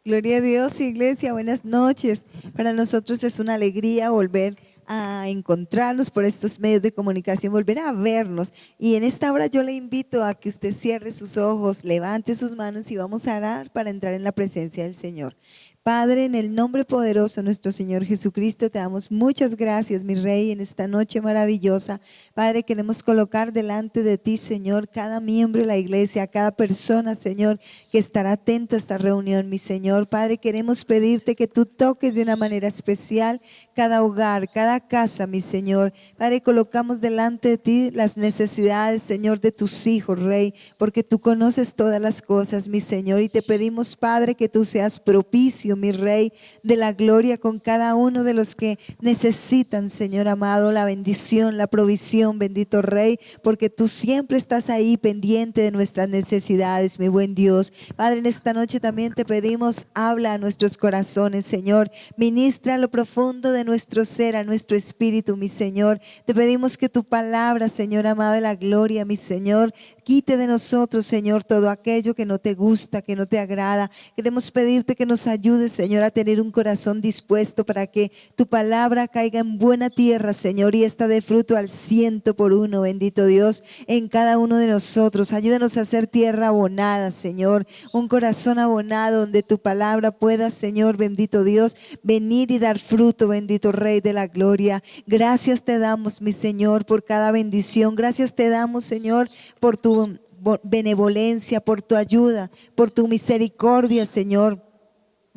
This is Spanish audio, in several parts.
Gloria a Dios, iglesia, buenas noches. Para nosotros es una alegría volver a encontrarnos por estos medios de comunicación, volver a vernos. Y en esta hora yo le invito a que usted cierre sus ojos, levante sus manos y vamos a orar para entrar en la presencia del Señor. Padre, en el nombre poderoso de nuestro Señor Jesucristo, te damos muchas gracias, mi Rey, en esta noche maravillosa. Padre, queremos colocar delante de ti, Señor, cada miembro de la iglesia, cada persona, Señor, que estará atento a esta reunión, mi Señor. Padre, queremos pedirte que tú toques de una manera especial cada hogar, cada casa, mi Señor. Padre, colocamos delante de ti las necesidades, Señor, de tus hijos, Rey, porque tú conoces todas las cosas, mi Señor, y te pedimos, Padre, que tú seas propicio, mi Rey, de la gloria con cada uno de los que necesitan, Señor amado, la bendición, la provisión, bendito Rey, porque tú siempre estás ahí pendiente de nuestras necesidades, mi buen Dios. Padre, en esta noche también te pedimos, habla a nuestros corazones, Señor, ministra a lo profundo de nuestro ser, a nuestro espíritu, mi Señor. Te pedimos que tu palabra, Señor amado de la gloria, mi Señor, quite de nosotros, Señor, todo aquello que no te gusta, que no te agrada. Queremos pedirte que nos ayudes, Señor, a tener un corazón dispuesto para que tu palabra caiga en buena tierra, Señor, y esta dé fruto al 100%, bendito Dios, en cada uno de nosotros. Ayúdanos a hacer tierra abonada, Señor, un corazón abonado donde tu palabra pueda, Señor, bendito Dios, venir y dar fruto, bendito Rey de la gloria. Gracias te damos, mi Señor, por cada bendición. Gracias te damos, Señor, por tu benevolencia, por tu ayuda, por tu misericordia, Señor,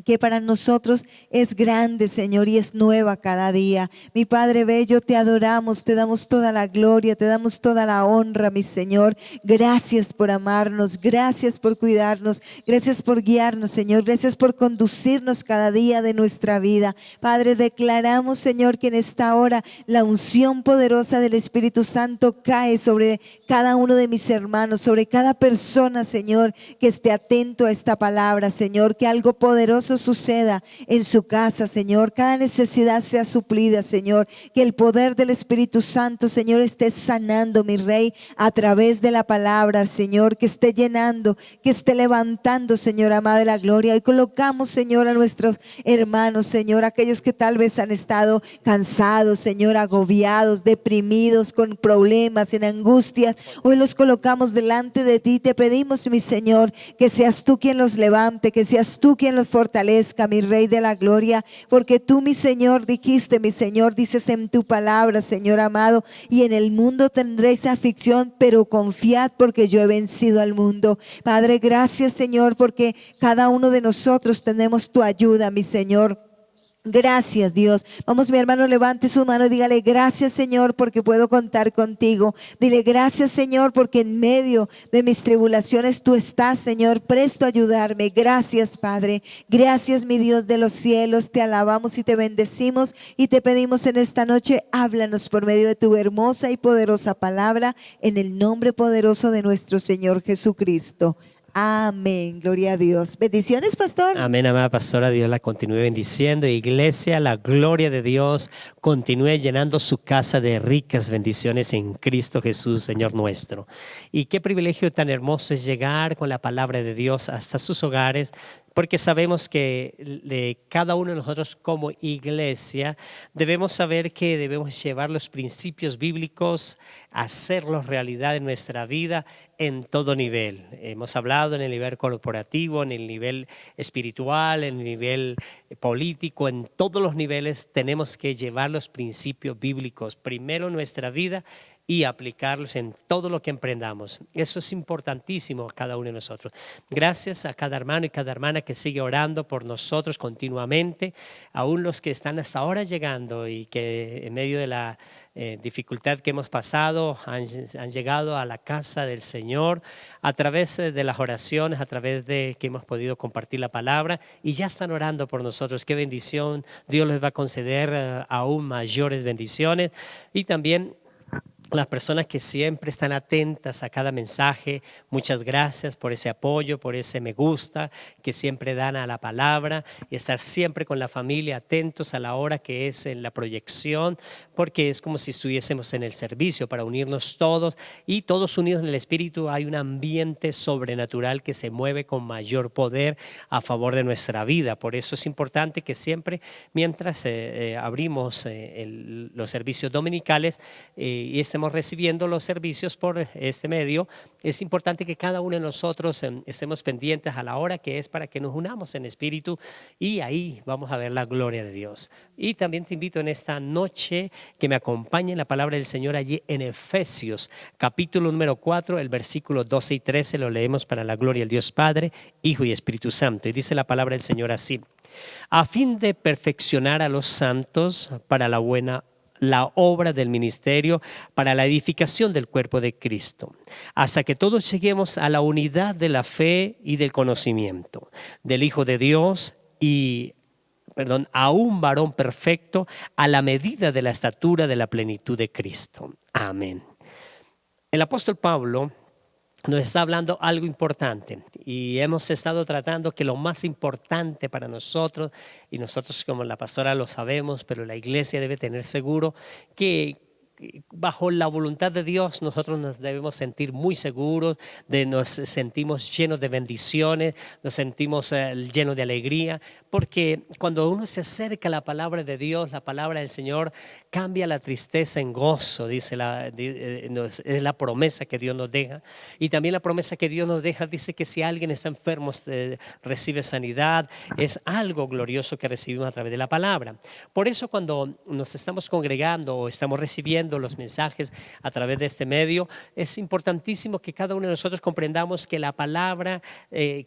que para nosotros es grande, Señor, y es nueva cada día. Mi Padre bello, te adoramos, te damos toda la gloria, te damos toda la honra, mi Señor. Gracias por amarnos, gracias por cuidarnos, gracias por guiarnos, Señor, gracias por conducirnos cada día de nuestra vida. Padre, declaramos, Señor, que en esta hora la unción poderosa del Espíritu Santo cae sobre cada uno de mis hermanos, sobre cada persona, Señor, que esté atento a esta palabra, Señor, que algo poderoso suceda en su casa, Señor, cada necesidad sea suplida, Señor, que el poder del Espíritu Santo, Señor, esté sanando, mi Rey, a través de la palabra, Señor, que esté llenando, que esté levantando, Señor, amado de la gloria. Y colocamos, Señor, a nuestros hermanos, Señor, aquellos que tal vez han estado cansados, Señor, agobiados, deprimidos, con problemas, en angustias. Hoy los colocamos delante de ti, te pedimos, mi Señor, que seas tú quien los levante, que seas tú quien los fortalezca, mi Rey de la gloria, porque tú, mi Señor, dijiste, mi Señor, dices en tu palabra, Señor amado, y en el mundo tendréis aflicción, pero confiad porque yo he vencido al mundo. Padre, gracias, Señor, porque cada uno de nosotros tenemos tu ayuda, mi Señor. Gracias, Dios. Vamos, mi hermano, levante su mano y dígale: gracias, Señor, porque puedo contar contigo. Dile: gracias, Señor, porque en medio de mis tribulaciones tú estás, Señor, presto a ayudarme. Gracias, Padre. Gracias, mi Dios de los cielos. Te alabamos y te bendecimos y te pedimos en esta noche, háblanos por medio de tu hermosa y poderosa palabra, en el nombre poderoso de nuestro Señor Jesucristo. Amén, gloria a Dios. Bendiciones, pastor. Amén, amada pastora, Dios la continúe bendiciendo. Iglesia, la gloria de Dios continúe llenando su casa de ricas bendiciones en Cristo Jesús, Señor nuestro. Y qué privilegio tan hermoso es llegar con la palabra de Dios hasta sus hogares, porque sabemos que cada uno de nosotros como iglesia debemos saber que debemos llevar los principios bíblicos, hacerlos realidad en nuestra vida en todo nivel. Hemos hablado en el nivel corporativo, en el nivel espiritual, en el nivel político, en todos los niveles tenemos que llevar los principios bíblicos primero en nuestra vida y aplicarlos en todo lo que emprendamos. Eso es importantísimo a cada uno de nosotros. Gracias a cada hermano y cada hermana que sigue orando por nosotros continuamente, aún los que están hasta ahora llegando y que en medio de la dificultad que hemos pasado han llegado a la casa del Señor a través de las oraciones, a través de que hemos podido compartir la palabra y ya están orando por nosotros. Qué bendición. Dios les va a conceder aún mayores bendiciones. Y también las personas que siempre están atentas a cada mensaje, muchas gracias por ese apoyo, por ese me gusta que siempre dan a la palabra y estar siempre con la familia atentos a la hora que es en la proyección, porque es como si estuviésemos en el servicio para unirnos todos y todos unidos en el Espíritu. Hay un ambiente sobrenatural que se mueve con mayor poder a favor de nuestra vida. Por eso es importante que siempre, mientras abrimos los servicios dominicales y estemos recibiendo los servicios por este medio, es importante que cada uno de nosotros estemos pendientes a la hora que es para que nos unamos en espíritu y ahí vamos a ver la gloria de Dios. Y también te invito en esta noche que me acompañe en la palabra del Señor allí en Efesios, capítulo número 4, el versículo 12 y 13, lo leemos para la gloria del Dios Padre, Hijo y Espíritu Santo. Y dice la palabra del Señor así: a fin de perfeccionar a los santos para la obra del ministerio, para la edificación del cuerpo de Cristo, hasta que todos lleguemos a la unidad de la fe y del conocimiento del Hijo de Dios a un varón perfecto, a la medida de la estatura de la plenitud de Cristo. Amén. El apóstol Pablo nos está hablando algo importante y hemos estado tratando que lo más importante para nosotros, y nosotros como la pastora lo sabemos, pero la iglesia debe tener seguro que bajo la voluntad de Dios nosotros nos debemos sentir muy seguros, nos sentimos llenos de bendiciones, nos sentimos llenos de alegría, porque cuando uno se acerca a la palabra de Dios, la palabra del Señor cambia la tristeza en gozo, dice es la promesa que Dios nos deja. Y también la promesa que Dios nos deja dice que si alguien está enfermo recibe sanidad. Es algo glorioso que recibimos a través de la palabra. Por eso cuando nos estamos congregando o estamos recibiendo los mensajes a través de este medio, es importantísimo que cada uno de nosotros comprendamos que la palabra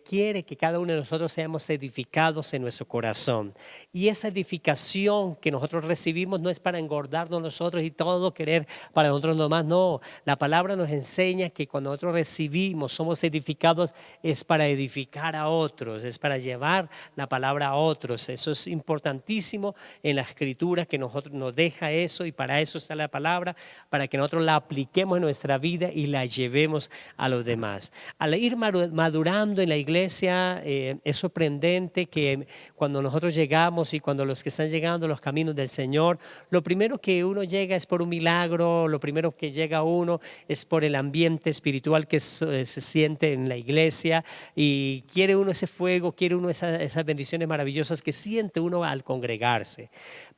quiere que cada uno de nosotros seamos edificados en nuestro corazón. Y esa edificación que nosotros recibimos no es para engordarnos nosotros y todo querer para nosotros nomás, no. La palabra nos enseña que cuando nosotros recibimos, somos edificados, es para edificar a otros, es para llevar la palabra a otros. Eso es importantísimo en la Escritura, que nosotros nos deja eso, y para eso está la palabra, para que nosotros la apliquemos en nuestra vida y la llevemos a los demás. Al ir madurando en la iglesia, es sorprendente que cuando nosotros llegamos y cuando los que están llegando a los caminos del Señor, lo primero que uno llega es por un milagro, lo primero que llega uno es por el ambiente espiritual que se siente en la iglesia, y quiere uno ese fuego, quiere uno esas bendiciones maravillosas que siente uno al congregarse.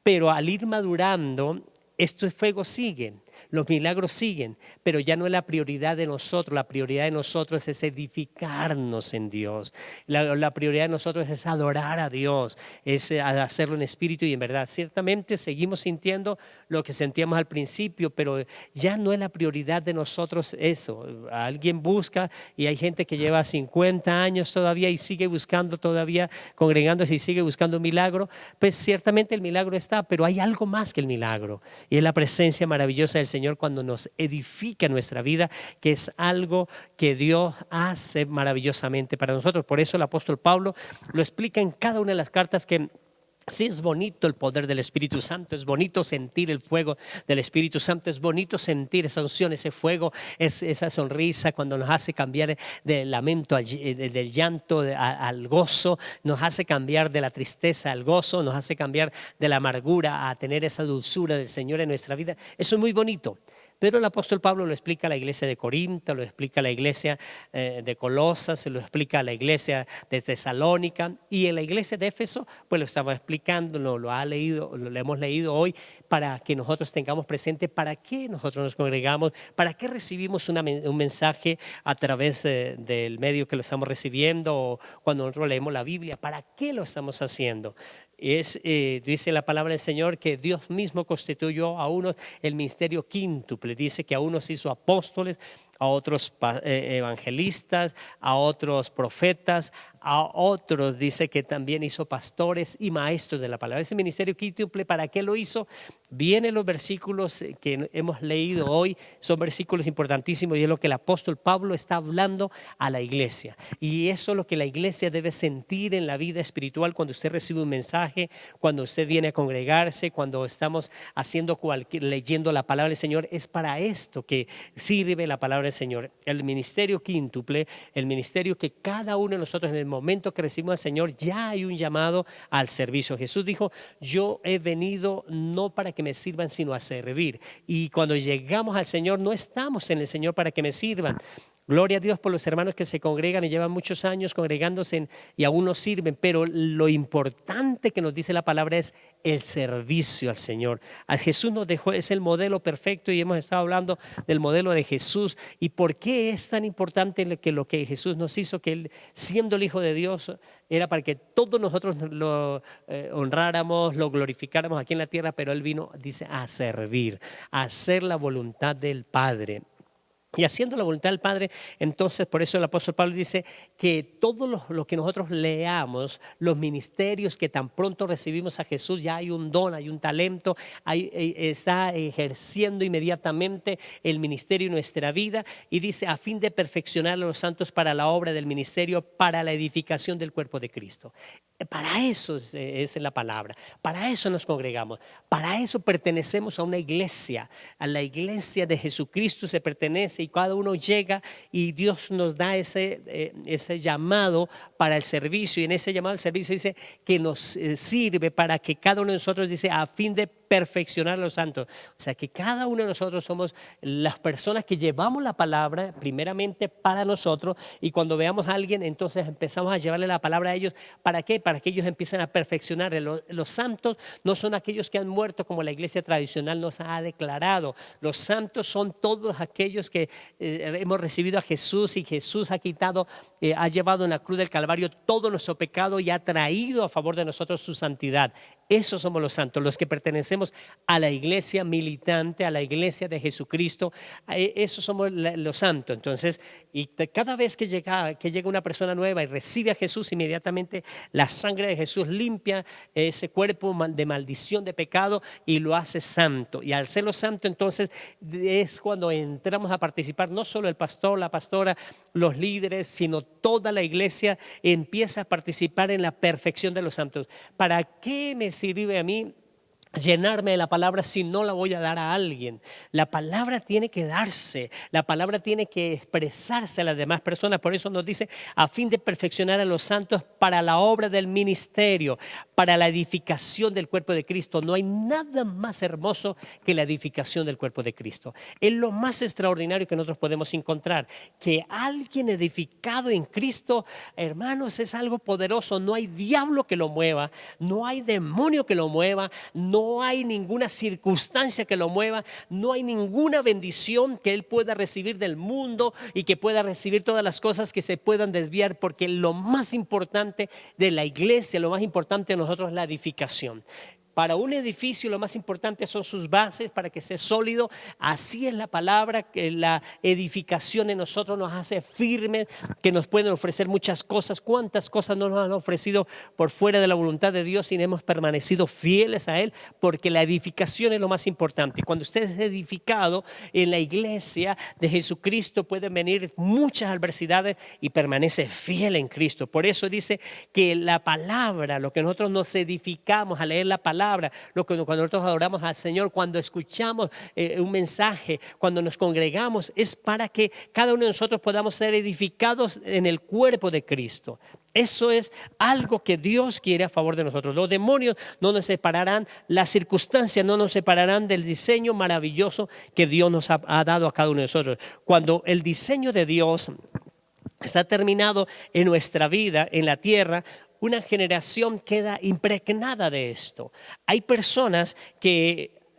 Pero al ir madurando, estos fuegos siguen, los milagros siguen, pero ya no es la prioridad de nosotros. La prioridad de nosotros es edificarnos en Dios. La prioridad de nosotros es adorar a Dios, es hacerlo en espíritu y en verdad. Ciertamente seguimos sintiendo lo que sentíamos al principio, pero ya no es la prioridad de nosotros eso. Alguien busca, y hay gente que lleva 50 años todavía y sigue buscando todavía, congregándose y sigue buscando un milagro. Pues ciertamente el milagro está, pero hay algo más que el milagro, y es la presencia maravillosa del Señor cuando nos edifica nuestra vida, que es algo que Dios hace maravillosamente para nosotros. Por eso el apóstol Pablo lo explica en cada una de las cartas, que sí, es bonito el poder del Espíritu Santo, es bonito sentir el fuego del Espíritu Santo, es bonito sentir esa unción, ese fuego, esa sonrisa cuando nos hace cambiar del lamento, del llanto al gozo, nos hace cambiar de la tristeza al gozo, nos hace cambiar de la amargura a tener esa dulzura del Señor en nuestra vida. Eso es muy bonito. Pero el apóstol Pablo lo explica a la iglesia de Corinto, lo explica a la iglesia de Colosas, se lo explica a la iglesia de Tesalónica, y en la iglesia de Éfeso pues lo estaba explicando, lo hemos leído hoy, para que nosotros tengamos presente para qué nosotros nos congregamos, para qué recibimos un mensaje a través del medio que lo estamos recibiendo, o cuando nosotros leemos la Biblia, para qué lo estamos haciendo. Dice la palabra del Señor que Dios mismo constituyó a unos el ministerio quíntuple. Dice que a unos hizo apóstoles, a otros evangelistas, a otros profetas, a otros dice que también hizo pastores y maestros de la palabra. Ese ministerio quíntuple, ¿para qué lo hizo? Vienen los versículos que hemos leído hoy, son versículos importantísimos y es lo que el apóstol Pablo está hablando a la iglesia. Y eso es lo que la iglesia debe sentir en la vida espiritual cuando usted recibe un mensaje, cuando usted viene a congregarse, cuando estamos leyendo la palabra del Señor. Es para esto que sirve la palabra del Señor. El ministerio quíntuple, el ministerio que cada uno de nosotros en el momento que recibimos al Señor, ya hay un llamado al servicio. Jesús dijo: yo he venido no para que me sirvan, sino a servir. Y cuando llegamos al Señor, no estamos en el Señor para que me sirvan. Gloria a Dios por los hermanos que se congregan y llevan muchos años congregándose y aún no sirven, pero lo importante que nos dice la palabra es el servicio al Señor. A Jesús nos dejó, es el modelo perfecto y hemos estado hablando del modelo de Jesús y por qué es tan importante que lo que Jesús nos hizo, que Él, siendo el Hijo de Dios, era para que todos nosotros lo honráramos, lo glorificáramos aquí en la tierra, pero Él vino, dice, a servir, a hacer la voluntad del Padre. Y haciendo la voluntad del Padre, entonces por eso el apóstol Pablo dice que todo lo que nosotros leamos, los ministerios que tan pronto recibimos a Jesús, ya hay un don, hay un talento, está ejerciendo inmediatamente el ministerio en nuestra vida y dice a fin de perfeccionar a los santos para la obra del ministerio, para la edificación del cuerpo de Cristo. Para eso es la palabra, para eso nos congregamos, para eso pertenecemos a una iglesia, a la iglesia de Jesucristo se pertenece y cada uno llega y Dios nos da ese llamado para el servicio y en ese llamado al servicio dice que nos sirve para que cada uno de nosotros dice a fin de perfeccionar a los santos. O sea que cada uno de nosotros somos las personas que llevamos la palabra primeramente para nosotros y cuando veamos a alguien entonces empezamos a llevarle la palabra a ellos. ¿Para qué? Para que ellos empiecen a perfeccionar. Los santos no son aquellos que han muerto como la iglesia tradicional nos ha declarado. Los santos son todos aquellos que hemos recibido a Jesús y Jesús ha quitado, ha llevado en la cruz del Calvario todo nuestro pecado y ha traído a favor de nosotros su santidad. Esos somos los santos, los que pertenecemos a la iglesia militante, a la iglesia de Jesucristo. Esos somos los santos. Entonces, y cada vez que llega una persona nueva y recibe a Jesús, inmediatamente la sangre de Jesús limpia ese cuerpo de maldición, de pecado y lo hace santo. Y al serlo santo, entonces es cuando entramos a participar, no solo el pastor, la pastora, los líderes, sino toda la iglesia empieza a participar en la perfección de los santos. ¿Para qué me sirve a mí llenarme de la palabra si no la voy a dar a alguien? La palabra tiene que darse, la palabra tiene que expresarse a las demás personas. Por eso nos dice a fin de perfeccionar a los santos para la obra del ministerio, para la edificación del cuerpo de Cristo. No hay nada más hermoso que la edificación del cuerpo de Cristo. Es lo más extraordinario que nosotros podemos encontrar, que alguien edificado en Cristo, hermanos, es algo poderoso. No hay diablo que lo mueva, no hay demonio que lo mueva, no hay ninguna circunstancia que lo mueva, no hay ninguna bendición que él pueda recibir del mundo y que pueda recibir todas las cosas que se puedan desviar, porque lo más importante de la iglesia, lo más importante de nosotros es la edificación. Para un edificio lo más importante son sus bases para que sea sólido. Así es la palabra, que la edificación en nosotros nos hace firmes, que nos pueden ofrecer muchas cosas. ¿Cuántas cosas no nos han ofrecido por fuera de la voluntad de Dios y hemos permanecido fieles a Él? Porque la edificación es lo más importante. Cuando usted es edificado en la iglesia de Jesucristo pueden venir muchas adversidades y permanece fiel en Cristo. Por eso dice que la palabra, lo que nosotros nos edificamos al leer la palabra, lo que cuando nosotros adoramos al Señor, cuando escuchamos un mensaje, cuando nos congregamos, es para que cada uno de nosotros podamos ser edificados en el cuerpo de Cristo. Eso es algo que Dios quiere a favor de nosotros. Los demonios no nos separarán, las circunstancias no nos separarán del diseño maravilloso que Dios nos ha dado a cada uno de nosotros. Cuando el diseño de Dios está terminado en nuestra vida, en la tierra, una generación queda impregnada de esto. Hay personas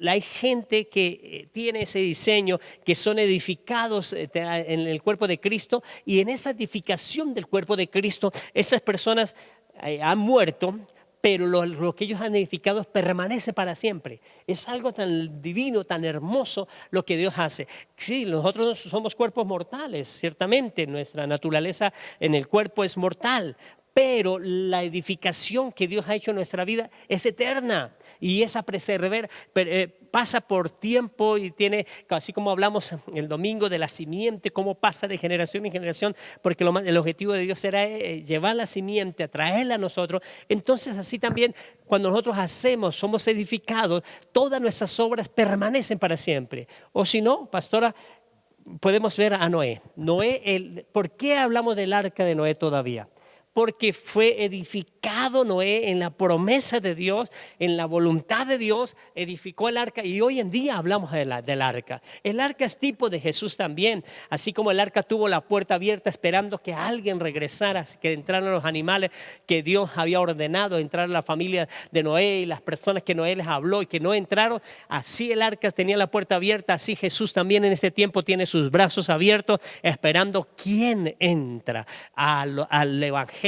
hay gente que tiene ese diseño, que son edificados en el cuerpo de Cristo, y en esa edificación del cuerpo de Cristo, esas personas han muerto, pero lo que ellos han edificado permanece para siempre. Es algo tan divino, tan hermoso lo que Dios hace. Sí, nosotros somos cuerpos mortales, ciertamente, nuestra naturaleza en el cuerpo es mortal, pero la edificación que Dios ha hecho en nuestra vida es eterna y esa persevera, pasa por tiempo y tiene, así como hablamos el domingo de la simiente, cómo pasa de generación en generación, porque el objetivo de Dios era llevar la simiente, atraerla a nosotros. Entonces así también cuando nosotros somos edificados, todas nuestras obras permanecen para siempre. O si no, pastora, podemos ver a Noé. ¿Por qué hablamos del arca de Noé todavía? Porque fue edificado Noé en la promesa de Dios, en la voluntad de Dios, edificó el arca y hoy en día hablamos del arca. El arca es tipo de Jesús también, así como el arca tuvo la puerta abierta esperando que alguien regresara, que entraran los animales que Dios había ordenado, entrar la familia de Noé y las personas que Noé les habló y que no entraron, así el arca tenía la puerta abierta, así Jesús también en este tiempo tiene sus brazos abiertos esperando quién entra al evangelio,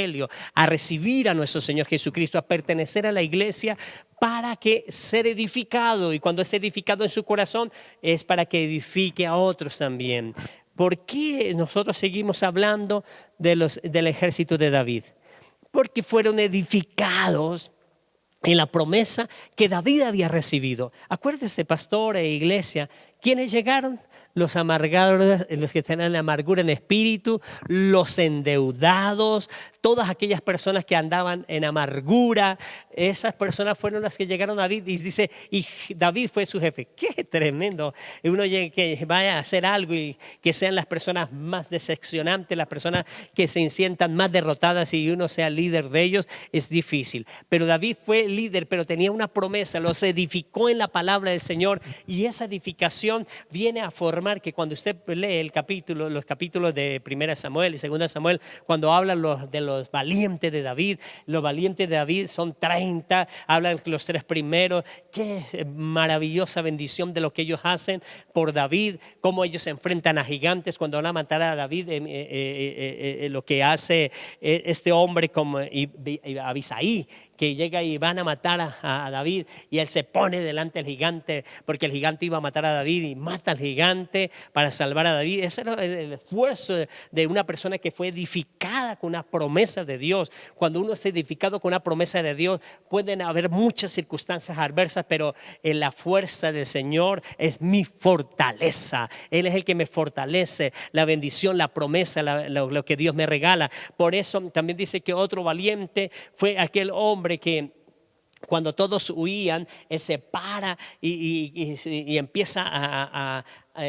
a recibir a nuestro Señor Jesucristo, a pertenecer a la iglesia para que ser edificado, y cuando es edificado en su corazón es para que edifique a otros también. ¿Por qué nosotros seguimos hablando del ejército de David? Porque fueron edificados en la promesa que David había recibido. Acuérdese, pastor e iglesia, ¿quiénes llegaron? Los amargados, los que tienen amargura en espíritu, los endeudados, todas aquellas personas que andaban en amargura, esas personas fueron las que llegaron a David y dice, y David fue su jefe. ¡Qué tremendo! Uno que vaya a hacer algo y que sean las personas más decepcionantes, las personas que se sientan más derrotadas y uno sea líder de ellos, es difícil. Pero David fue líder, pero tenía una promesa, los edificó en la palabra del Señor y esa edificación viene a formar que cuando usted lee los capítulos de 1 Samuel y 2 Samuel, cuando hablan de los valientes de David, los valientes de David son 30, hablan los 3 primeros, qué maravillosa bendición de lo que ellos hacen por David, cómo ellos se enfrentan a gigantes cuando van a matar a David, lo que hace este hombre como Abisaí, que llega y van a matar a David y él se pone delante del gigante porque el gigante iba a matar a David y mata al gigante para salvar a David. Ese era el esfuerzo de una persona que fue edificada con una promesa de Dios. Cuando uno es edificado con una promesa de Dios, pueden haber muchas circunstancias adversas, pero en la fuerza del Señor es mi fortaleza. Él es el que me fortalece, la bendición, la promesa, lo que Dios me regala. Por eso también dice que otro valiente fue aquel hombre que cuando todos huían, él se para y empieza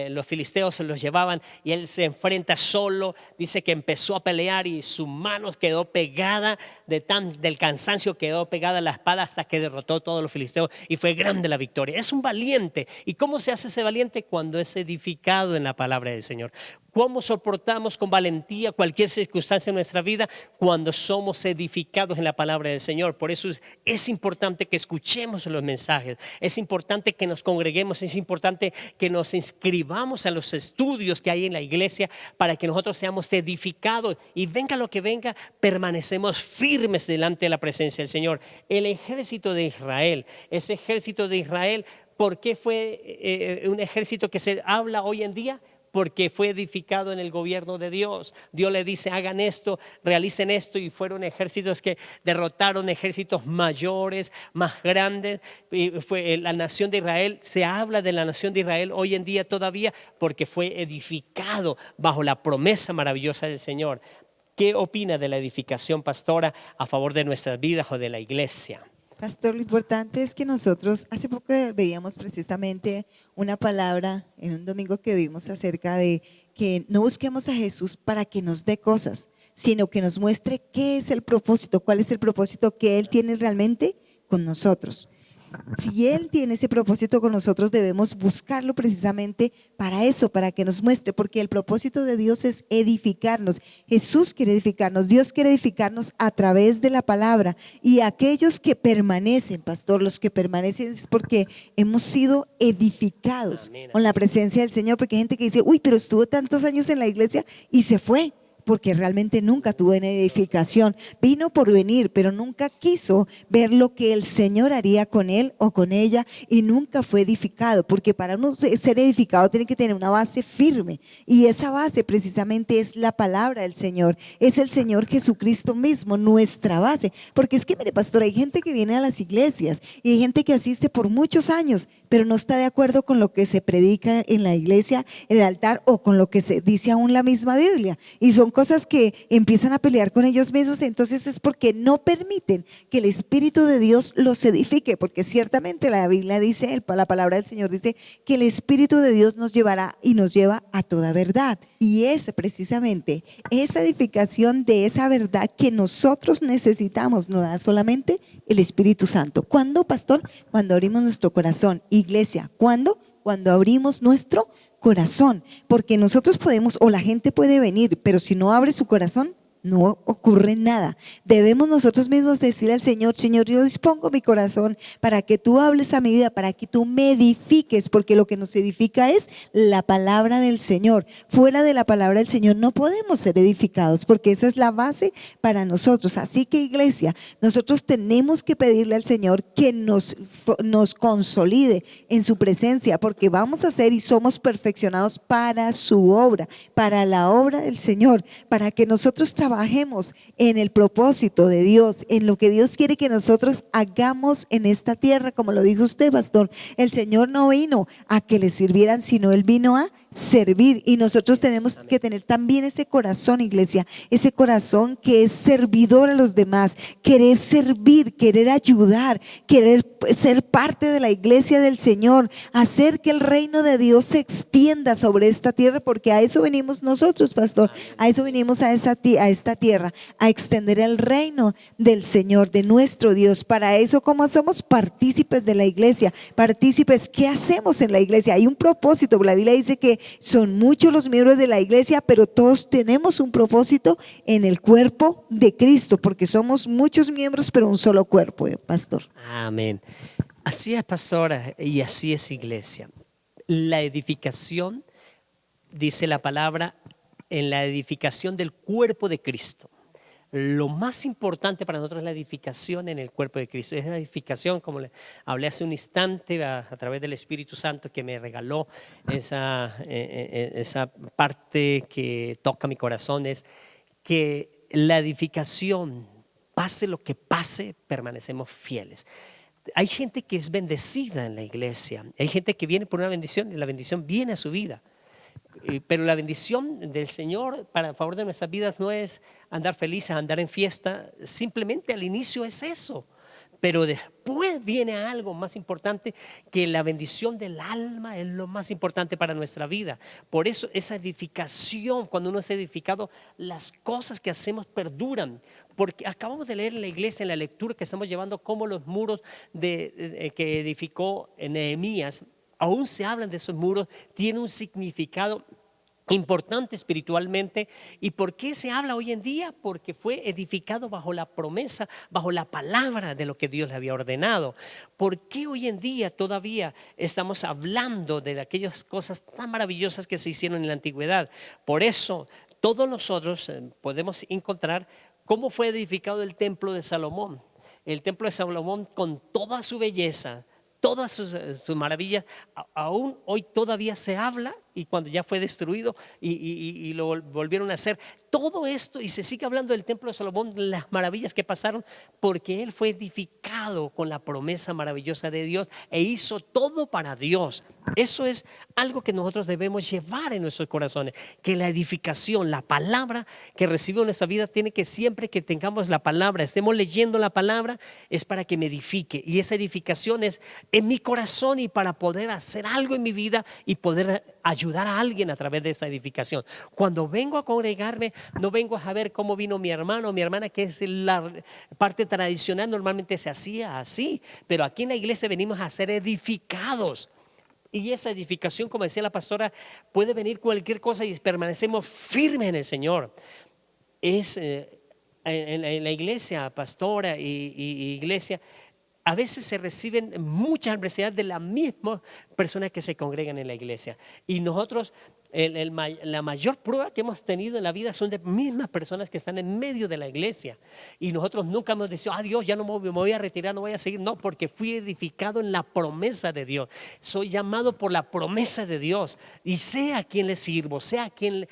los filisteos se los llevaban y él se enfrenta solo. Dice que empezó a pelear y su mano quedó pegada del cansancio, quedó pegada a la espada hasta que derrotó a todos los filisteos y fue grande la victoria. Es un valiente. ¿Y cómo se hace ese valiente? Cuando es edificado en la palabra del Señor. ¿Cómo soportamos con valentía cualquier circunstancia en nuestra vida? Cuando somos edificados en la palabra del Señor. Por eso es importante que escuchemos los mensajes, es importante que nos congreguemos, es importante que nos inscribamos a los estudios que hay en la iglesia para que nosotros seamos edificados y venga lo que venga, permanecemos firmes delante de la presencia del Señor. El ejército de Israel, ese ejército de Israel, ¿por qué fue un ejército que se habla hoy en día? Porque fue edificado en el gobierno de Dios. Dios le dice, hagan esto, realicen esto, y fueron ejércitos que derrotaron ejércitos mayores, más grandes. Y fue la nación de Israel, se habla de la nación de Israel hoy en día todavía porque fue edificado bajo la promesa maravillosa del Señor. ¿Qué opina de la edificación, pastora, a favor de nuestras vidas o de la iglesia? Pastor, lo importante es que nosotros, hace poco veíamos precisamente una palabra en un domingo que vimos acerca de que no busquemos a Jesús para que nos dé cosas, sino que nos muestre qué es el propósito, cuál es el propósito que Él tiene realmente con nosotros. Si Él tiene ese propósito con nosotros, debemos buscarlo precisamente para eso, para que nos muestre, porque el propósito de Dios es edificarnos. Jesús quiere edificarnos, Dios quiere edificarnos a través de la palabra. Y aquellos que permanecen, pastor, los que permanecen es porque hemos sido edificados con la presencia del Señor, porque hay gente que dice, uy, pero estuvo tantos años en la iglesia y se fue. porque realmente nunca tuvo una edificación. Vino por venir, pero nunca quiso ver lo que el Señor haría con él o con ella, y nunca fue edificado, porque para uno ser edificado tiene que tener una base firme, y esa base precisamente es la palabra del Señor, es el Señor Jesucristo mismo, nuestra base. Porque es que, mire, pastor, hay gente que viene a las iglesias y hay gente que asiste por muchos años, pero no está de acuerdo con lo que se predica en la iglesia, en el altar, o con lo que se dice aún la misma Biblia, y son cosas que empiezan a pelear con ellos mismos. Entonces es porque no permiten que el Espíritu de Dios los edifique, porque ciertamente la Biblia dice, la palabra del Señor dice que el Espíritu de Dios nos llevará y nos lleva a toda verdad, y es precisamente esa edificación de esa verdad que nosotros necesitamos, no da solamente el Espíritu Santo. ¿Cuándo, pastor? Cuando abrimos nuestro corazón. Iglesia, ¿cuándo? Cuando abrimos nuestro corazón, porque nosotros podemos, o la gente puede venir, pero si no abre su corazón, no ocurre nada. Debemos nosotros mismos decirle al Señor: Señor, yo dispongo mi corazón para que tú hables a mi vida, para que tú me edifiques, porque lo que nos edifica es la palabra del Señor. Fuera de la palabra del Señor no podemos ser edificados, porque esa es la base para nosotros. Así que, iglesia, nosotros tenemos que pedirle al Señor que nos consolide en su presencia, porque vamos a ser y somos perfeccionados para su obra, para la obra del Señor, para que nosotros trabajemos en el propósito de Dios, en lo que Dios quiere que nosotros hagamos en esta tierra. Como lo dijo usted, pastor, el Señor no vino a que le sirvieran, sino Él vino a servir, y nosotros tenemos que tener también ese corazón, iglesia, ese corazón que es servidor a los demás, querer servir, querer ayudar, querer ser parte de la iglesia del Señor, hacer que el reino de Dios se extienda sobre esta tierra, porque a eso venimos nosotros, pastor, a eso venimos a esta tierra, a extender el reino del Señor, de nuestro Dios. Para eso, ¿cómo somos partícipes de la iglesia? Partícipes, ¿qué hacemos en la iglesia? Hay un propósito. La Biblia dice que son muchos los miembros de la iglesia, pero todos tenemos un propósito en el cuerpo de Cristo, porque somos muchos miembros, pero un solo cuerpo, pastor. Amén. Así es, pastora, y así es, iglesia. La edificación, dice la palabra, en la edificación del cuerpo de Cristo. Lo más importante para nosotros es la edificación en el cuerpo de Cristo. Es la edificación, como le hablé hace un instante, a través del Espíritu Santo que me regaló esa parte que toca mi corazón, es que la edificación, pase lo que pase, permanecemos fieles. Hay gente que es bendecida en la iglesia, hay gente que viene por una bendición y la bendición viene a su vida. Pero la bendición del Señor para favor de nuestras vidas no es andar felices, andar en fiesta. Simplemente al inicio es eso, pero después viene algo más importante, que la bendición del alma es lo más importante para nuestra vida. Por eso esa edificación, cuando uno es edificado, las cosas que hacemos perduran. Porque acabamos de leer en la iglesia, en la lectura que estamos llevando, cómo los muros que edificó Nehemías, aún se hablan de esos muros, tiene un significado importante espiritualmente. ¿Y por qué se habla hoy en día? Porque fue edificado bajo la promesa, bajo la palabra de lo que Dios le había ordenado. ¿Por qué hoy en día todavía estamos hablando de aquellas cosas tan maravillosas que se hicieron en la antigüedad? Por eso todos nosotros podemos encontrar cómo fue edificado el templo de Salomón. El templo de Salomón, con toda su belleza, todas sus maravillas, aún hoy todavía se habla, y cuando ya fue destruido y lo volvieron a hacer, todo esto, y se sigue hablando del templo de Salomón, las maravillas que pasaron, porque él fue edificado con la promesa maravillosa de Dios e hizo todo para Dios. Eso es algo que nosotros debemos llevar en nuestros corazones, que la edificación, la palabra que recibimos en nuestra vida, tiene que, siempre que tengamos la palabra, estemos leyendo la palabra, es para que me edifique, y esa edificación es en mi corazón, y para poder hacer algo en mi vida y poder ayudar a alguien a través de esa edificación. Cuando vengo a congregarme, no vengo a saber cómo vino mi hermano o mi hermana, que es la parte tradicional, normalmente se hacía así, pero aquí en la iglesia venimos a ser edificados. Y esa edificación, como decía la pastora, puede venir cualquier cosa y permanecemos firmes en el Señor. Es en la iglesia, pastora y iglesia, a veces se reciben muchas adversidades de las mismas personas que se congregan en la iglesia, y nosotros la mayor prueba que hemos tenido en la vida son de mismas personas que están en medio de la iglesia. Y nosotros nunca hemos dicho, Dios, ya no me voy a retirar, no voy a seguir. No, porque fui edificado en la promesa de Dios. Soy llamado por la promesa de Dios. Y sé a quién le sirvo, sé a quién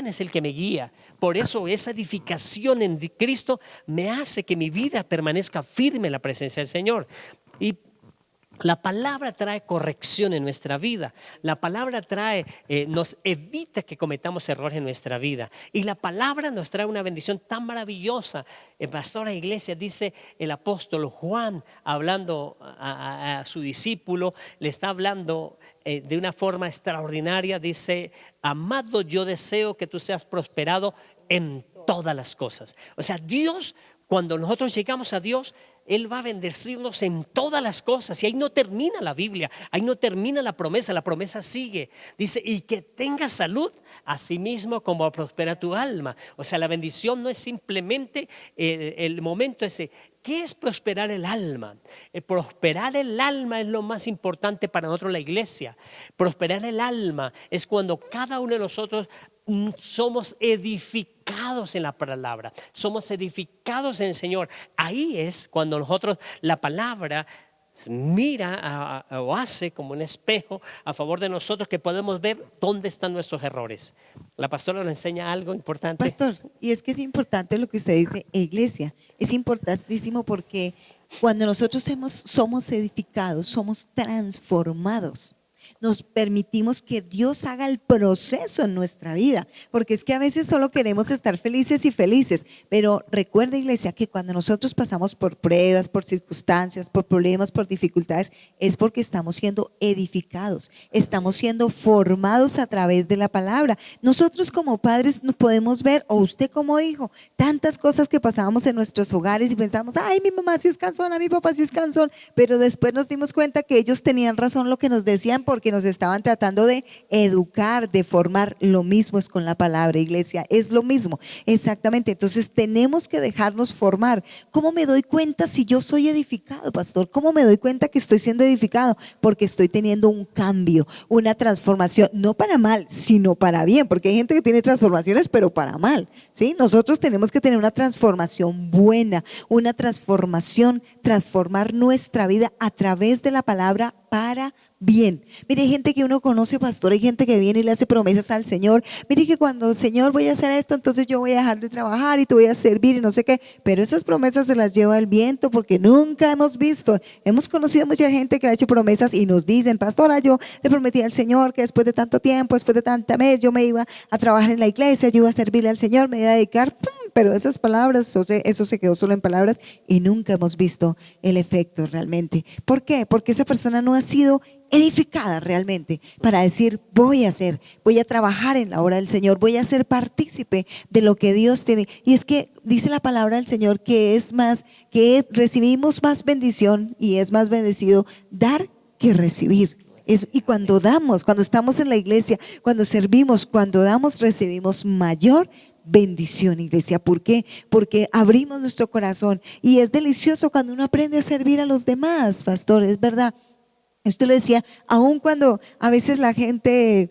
es el que me guía. Por eso esa edificación en Cristo me hace que mi vida permanezca firme en la presencia del Señor. Y la palabra trae corrección en nuestra vida. La palabra nos evita que cometamos errores en nuestra vida. Y la palabra nos trae una bendición tan maravillosa. En Pastora Iglesia dice el apóstol Juan, hablando a su discípulo, le está hablando de una forma extraordinaria. Dice, amado, yo deseo que tú seas prosperado en todas las cosas. O sea, Dios, cuando nosotros llegamos a Dios, Él va a bendecirnos en todas las cosas. Y ahí no termina la Biblia, ahí no termina la promesa sigue. Dice, y que tengas salud, así mismo como prospera tu alma. O sea, la bendición no es simplemente el momento ese. ¿Qué es prosperar el alma? Prosperar el alma es lo más importante para nosotros, la iglesia. Prosperar el alma es cuando cada uno de nosotros somos edificados en la palabra, somos edificados en el Señor. Ahí es cuando nosotros, la palabra mira o hace como un espejo a favor de nosotros, que podemos ver dónde están nuestros errores. La pastora nos enseña algo importante. Pastor, y es que es importante lo que usted dice, iglesia, es importantísimo porque cuando nosotros somos edificados, somos transformados. Nos permitimos que Dios haga el proceso en nuestra vida, porque es que a veces solo queremos estar felices y felices, pero recuerda, iglesia, que cuando nosotros pasamos por pruebas, por circunstancias, por problemas, por dificultades, es porque estamos siendo edificados, estamos siendo formados a través de la palabra. Nosotros como padres nos podemos ver, o usted como hijo, tantas cosas que pasábamos en nuestros hogares y pensamos, ay, mi mamá sí es cansona, mi papá sí es cansón, pero después nos dimos cuenta que ellos tenían razón lo que nos decían, porque nos estaban tratando de educar, de formar. Lo mismo es con la palabra, iglesia, es lo mismo, exactamente. Entonces tenemos que dejarnos formar. ¿Cómo me doy cuenta si yo soy edificado, pastor? ¿Cómo me doy cuenta que estoy siendo edificado? Porque estoy teniendo un cambio, una transformación, no para mal, sino para bien, porque hay gente que tiene transformaciones, pero para mal, ¿sí? Nosotros tenemos que tener una transformación buena, una transformación, transformar nuestra vida a través de la palabra para bien. Mire, hay gente que uno conoce, pastor, hay gente que viene y le hace promesas al Señor. Mire que cuando, Señor, voy a hacer esto, entonces yo voy a dejar de trabajar y te voy a servir y no sé qué, pero esas promesas se las lleva el viento, porque nunca hemos conocido mucha gente que ha hecho promesas y nos dicen, pastora, yo le prometí al Señor que después de tanto tiempo, después de tanta mes, yo me iba a trabajar en la iglesia, yo iba a servirle al Señor, me iba a dedicar, pero esas palabras, eso se quedó solo en palabras y nunca hemos visto el efecto realmente. ¿Por qué? Porque esa persona no ha sido edificada realmente para decir, voy a trabajar en la obra del Señor, voy a ser partícipe de lo que Dios tiene. Y es que dice la palabra del Señor que que recibimos más bendición y es más bendecido dar que recibir. Y cuando damos, cuando estamos en la iglesia, cuando servimos, cuando damos, recibimos mayor bendición, iglesia. ¿Por qué? Porque abrimos nuestro corazón y es delicioso cuando uno aprende a servir a los demás, pastor, es verdad. Usted lo decía, aun cuando a veces la gente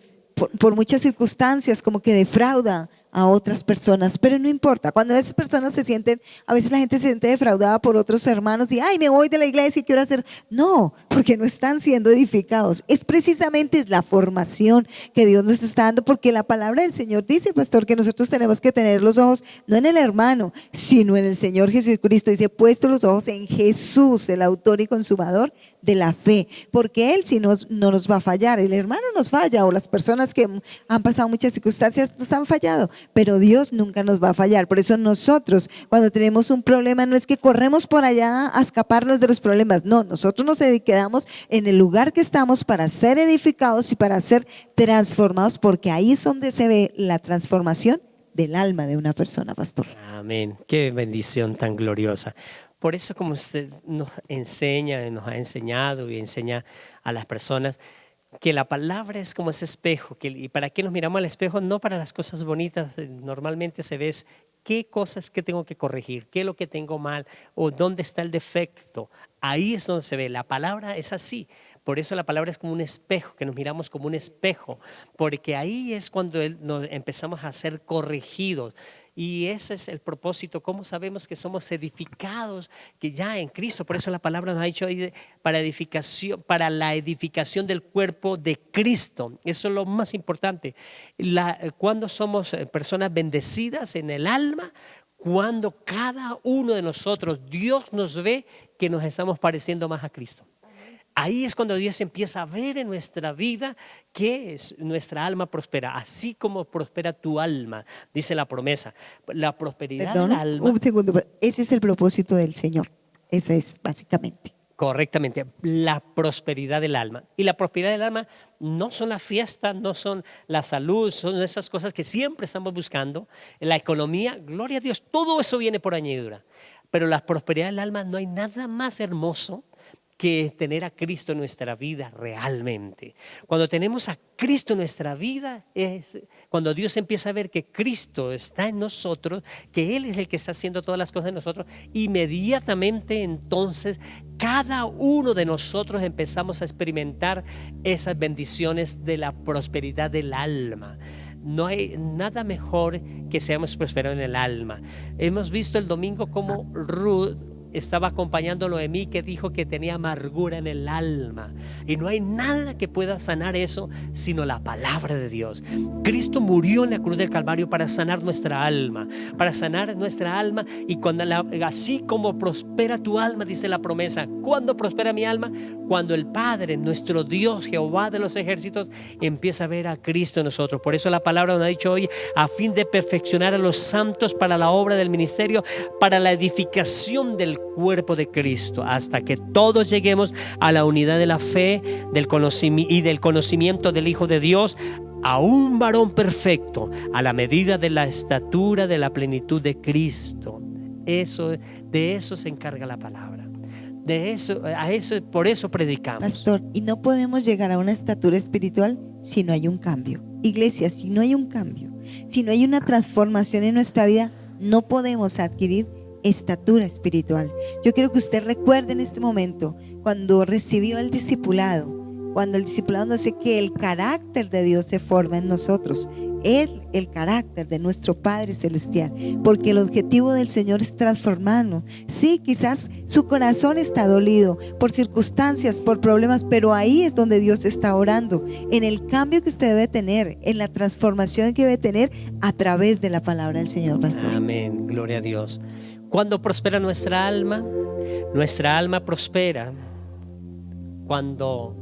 por muchas circunstancias como que defrauda a otras personas, pero no importa, cuando esas personas a veces la gente se siente defraudada por otros hermanos y ay, me voy de la iglesia y quiero hacer, no, porque no están siendo edificados. Es precisamente la formación que Dios nos está dando, porque la palabra del Señor dice, pastor, que nosotros tenemos que tener los ojos no en el hermano, sino en el Señor Jesucristo. Dice, puesto los ojos en Jesús, el autor y consumador de la fe, porque Él sí no nos va a fallar. El hermano nos falla, o las personas que han pasado muchas circunstancias nos han fallado, pero Dios nunca nos va a fallar. Por eso nosotros, cuando tenemos un problema, no es que corremos por allá a escaparnos de los problemas, no, nosotros nos quedamos en el lugar que estamos para ser edificados y para ser transformados, porque ahí es donde se ve la transformación del alma de una persona, pastor. Amén, qué bendición tan gloriosa. Por eso, como usted nos enseña, nos ha enseñado y enseña a las personas, que la palabra es como ese espejo. ¿Y para qué nos miramos al espejo? No para las cosas bonitas. Normalmente se ve qué cosas que tengo que corregir, qué es lo que tengo mal o dónde está el defecto. Ahí es donde se ve. La palabra es así. Por eso la palabra es como un espejo, que nos miramos como un espejo, porque ahí es cuando nos empezamos a ser corregidos. Y ese es el propósito. ¿Cómo sabemos que somos edificados? Que ya en Cristo, por eso la palabra nos ha dicho ahí para edificación, para la edificación del cuerpo de Cristo. Eso es lo más importante. Cuando somos personas bendecidas en el alma, cuando cada uno de nosotros, Dios nos ve que nos estamos pareciendo más a Cristo. Ahí es cuando Dios empieza a ver en nuestra vida que nuestra alma prospera, así como prospera tu alma, dice la promesa. La prosperidad del alma. Un segundo, ese es el propósito del Señor. Ese es básicamente. Correctamente, la prosperidad del alma. Y la prosperidad del alma no son las fiestas, no son la salud, son esas cosas que siempre estamos buscando. La economía, gloria a Dios, todo eso viene por añadidura. Pero la prosperidad del alma, no hay nada más hermoso que tener a Cristo en nuestra vida realmente. Cuando tenemos a Cristo en nuestra vida, es cuando Dios empieza a ver que Cristo está en nosotros, que Él es el que está haciendo todas las cosas en nosotros, inmediatamente entonces cada uno de nosotros empezamos a experimentar esas bendiciones de la prosperidad del alma. No hay nada mejor que seamos prosperados en el alma. Hemos visto el domingo cómo Ruth estaba acompañando a Noemí, que dijo que tenía amargura en el alma, y no hay nada que pueda sanar eso sino la palabra de Dios. Cristo murió en la cruz del Calvario para sanar nuestra alma, y cuando así como prospera tu alma, dice la promesa. ¿Cuándo prospera mi alma? Cuando el Padre, nuestro Dios, Jehová de los ejércitos, empieza a ver a Cristo en nosotros. Por eso la palabra nos ha dicho hoy: a fin de perfeccionar a los santos para la obra del ministerio, para la edificación del cuerpo de Cristo, hasta que todos lleguemos a la unidad de la fe y del conocimiento del Hijo de Dios, a un varón perfecto, a la medida de la estatura de la plenitud de Cristo. De eso se encarga la palabra. Por eso predicamos. Pastor, y no podemos llegar a una estatura espiritual si no hay un cambio. Iglesia, si no hay un cambio, si no hay una transformación en nuestra vida, no podemos adquirir estatura espiritual. Yo quiero que usted recuerde en este momento cuando recibió el discipulado, cuando el discipulado nos dice que el carácter de Dios se forma en nosotros, es el carácter de nuestro Padre Celestial, porque el objetivo del Señor es transformarnos. Sí, quizás su corazón está dolido por circunstancias, por problemas, pero ahí es donde Dios está orando, en el cambio que usted debe tener, en la transformación que debe tener a través de la palabra del Señor, pastor. Amén, gloria a Dios. ¿Cuándo prospera nuestra alma? Nuestra alma prospera cuando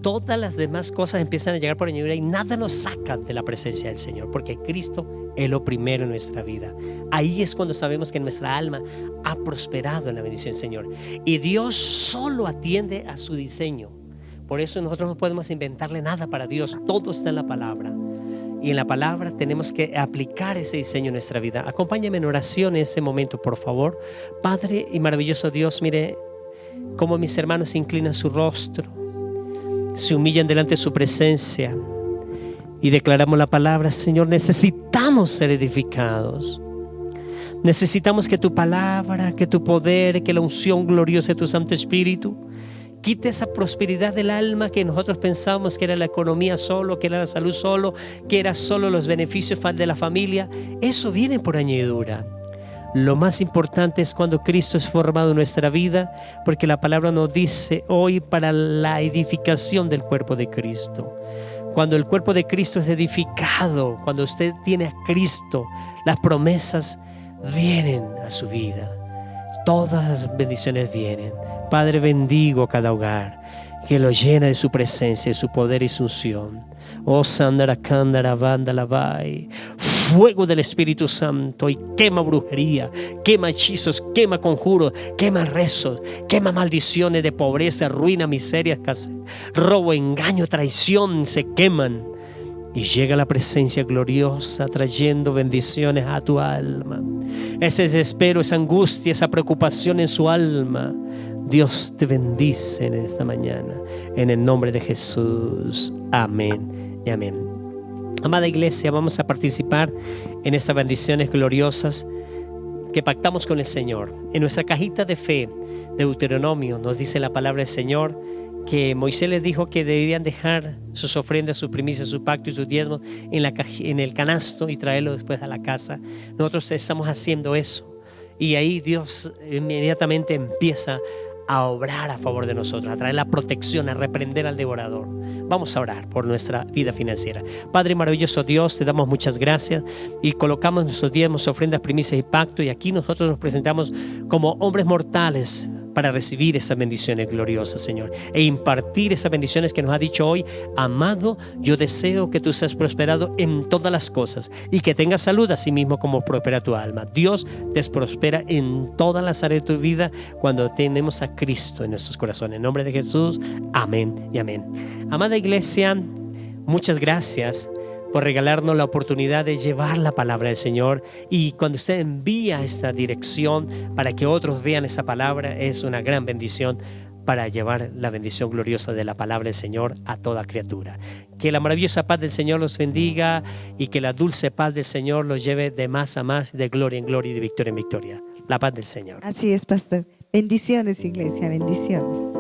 todas las demás cosas empiezan a llegar por añadidura y nada nos saca de la presencia del Señor, porque Cristo es lo primero en nuestra vida. Ahí es cuando sabemos que nuestra alma ha prosperado en la bendición del Señor, y Dios solo atiende a su diseño. Por eso nosotros no podemos inventarle nada para Dios, todo está en la palabra. Y en la palabra tenemos que aplicar ese diseño en nuestra vida. Acompáñame en oración en este momento, por favor. Padre y maravilloso Dios, mire cómo mis hermanos inclinan su rostro, se humillan delante de su presencia y declaramos la palabra. Señor, necesitamos ser edificados. Necesitamos que tu palabra, que tu poder, que la unción gloriosa de tu Santo Espíritu quite esa prosperidad del alma que nosotros pensamos que era la economía solo, que era la salud solo, que era solo los beneficios de la familia. Eso viene por añadidura. Lo más importante es cuando Cristo es formado en nuestra vida, porque la palabra nos dice hoy para la edificación del cuerpo de Cristo. Cuando el cuerpo de Cristo es edificado, cuando usted tiene a Cristo, las promesas vienen a su vida. Todas las bendiciones vienen. Padre, bendigo cada hogar que lo llena de su presencia, de su poder y su unción. Oh, Sandara Kandara Vandala Vai, fuego del Espíritu Santo, y quema brujería, quema hechizos, quema conjuros, quema rezos, quema maldiciones de pobreza, ruina, miseria, escasez, robo, engaño, traición, se queman. Y llega la presencia gloriosa trayendo bendiciones a tu alma. Ese desespero, esa angustia, esa preocupación en su alma, Dios te bendice en esta mañana, en el nombre de Jesús. Amén y amén. Amada iglesia, vamos a participar en estas bendiciones gloriosas que pactamos con el Señor. En nuestra cajita de fe, Deuteronomio, nos dice la palabra del Señor que Moisés les dijo que debían dejar sus ofrendas, sus primicias, su pacto y sus diezmos en el canasto y traerlo después a la casa. Nosotros estamos haciendo eso. Y ahí Dios inmediatamente empieza a obrar a favor de nosotros, a traer la protección, a reprender al devorador. Vamos a orar por nuestra vida financiera. Padre maravilloso Dios, te damos muchas gracias y colocamos nuestros diezmos, ofrendas, primicias y pacto, y aquí nosotros nos presentamos como hombres mortales para recibir esas bendiciones gloriosas, Señor, e impartir esas bendiciones que nos ha dicho hoy. Amado, yo deseo que tú seas prosperado en todas las cosas y que tengas salud, así mismo como prospera tu alma. Dios te prospera en todas las áreas de tu vida cuando tenemos a Cristo en nuestros corazones. En nombre de Jesús, amén y amén. Amada iglesia, muchas gracias por regalarnos la oportunidad de llevar la palabra del Señor, y cuando usted envía esta dirección para que otros vean esa palabra, es una gran bendición para llevar la bendición gloriosa de la palabra del Señor a toda criatura. Que la maravillosa paz del Señor los bendiga y que la dulce paz del Señor los lleve de más a más, de gloria en gloria y de victoria en victoria. La paz del Señor. Así es, pastor. Bendiciones, iglesia, bendiciones.